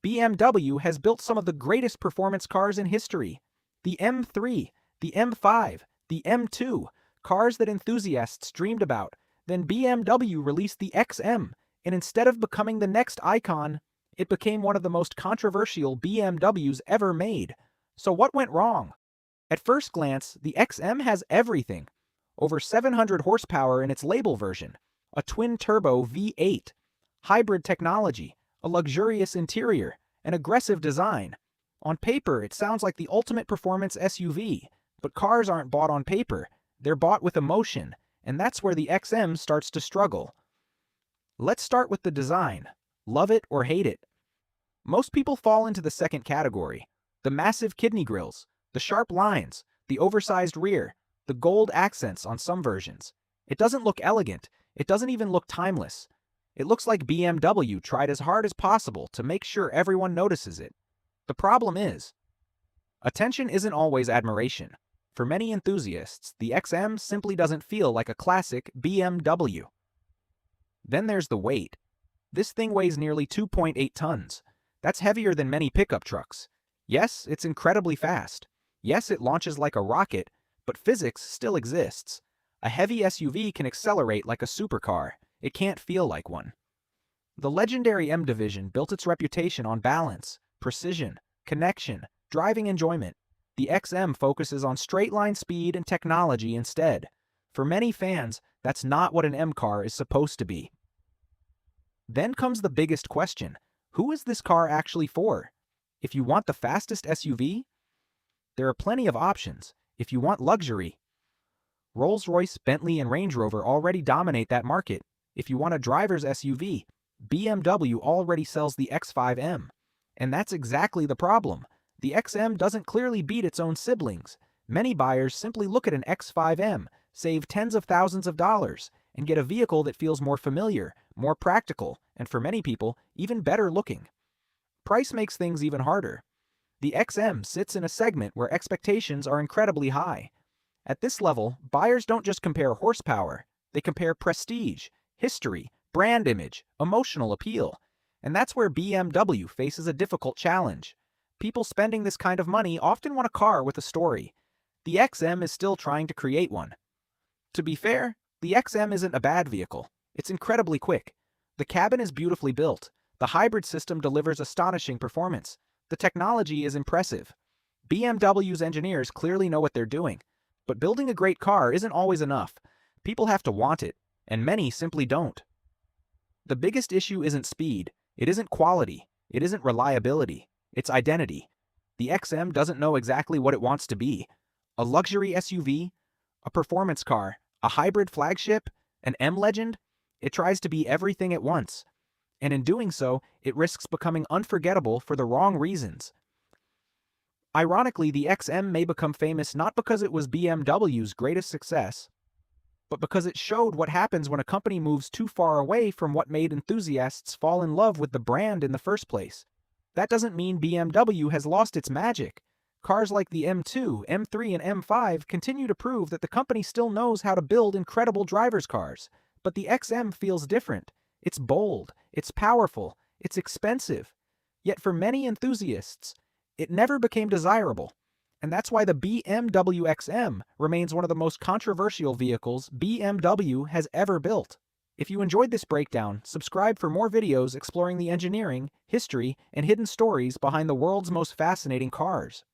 BMW has built some of the greatest performance cars in history. The M3, the M5, the M2, cars that enthusiasts dreamed about. Then BMW released the XM, and instead of becoming the next icon, it became one of the most controversial BMWs ever made. So what went wrong? At first glance, the XM has everything. Over 700 horsepower in its label version, a twin-turbo V8, hybrid technology, a luxurious interior, an aggressive design. On paper, it sounds like the ultimate performance SUV, but cars aren't bought on paper, they're bought with emotion, and that's where the XM starts to struggle. Let's start with the design. Love it or hate it. Most people fall into the second category. The massive kidney grills, the sharp lines, the oversized rear, the gold accents on some versions. It doesn't look elegant, it doesn't even look timeless. It looks like BMW tried as hard as possible to make sure everyone notices it. The problem is, attention isn't always admiration. For many enthusiasts, the XM simply doesn't feel like a classic BMW. Then there's the weight. This thing weighs nearly 2.8 tons. That's heavier than many pickup trucks. Yes, it's incredibly fast. Yes, it launches like a rocket, but physics still exists. A heavy SUV can accelerate like a supercar. It can't feel like one. The legendary M division built its reputation on balance, precision, connection, driving enjoyment. The XM focuses on straight-line speed and technology instead. For many fans, that's not what an M car is supposed to be. Then comes the biggest question. Who is this car actually for? If you want the fastest SUV, there are plenty of options. If you want luxury, Rolls-Royce, Bentley, and Range Rover already dominate that market. If you want a driver's SUV, BMW already sells the X5 M. And that's exactly the problem. The XM doesn't clearly beat its own siblings. Many buyers simply look at an X5 M, save tens of thousands of dollars, and get a vehicle that feels more familiar, more practical, and for many people, even better looking. Price makes things even harder. The XM sits in a segment where expectations are incredibly high. At this level, buyers don't just compare horsepower, they compare prestige, history, brand image, emotional appeal. And that's where BMW faces a difficult challenge. People spending this kind of money often want a car with a story. The XM is still trying to create one. To be fair, the XM isn't a bad vehicle. It's incredibly quick. The cabin is beautifully built. The hybrid system delivers astonishing performance. The technology is impressive. BMW's engineers clearly know what they're doing. But building a great car isn't always enough. People have to want it, and many simply don't. The biggest issue isn't speed. It isn't quality. It isn't reliability. It's identity. The XM doesn't know exactly what it wants to be. A luxury SUV? A performance car? A hybrid flagship? An M legend? It tries to be everything at once. And in doing so, it risks becoming unforgettable for the wrong reasons. Ironically, the XM may become famous not because it was BMW's greatest success, but because it showed what happens when a company moves too far away from what made enthusiasts fall in love with the brand in the first place. That doesn't mean BMW has lost its magic. Cars like the M2, M3, and M5 continue to prove that the company still knows how to build incredible driver's cars. But the XM feels different. It's bold, it's powerful, it's expensive. Yet for many enthusiasts, it never became desirable. And that's why the BMW XM remains one of the most controversial vehicles BMW has ever built. If you enjoyed this breakdown, subscribe for more videos exploring the engineering, history, and hidden stories behind the world's most fascinating cars.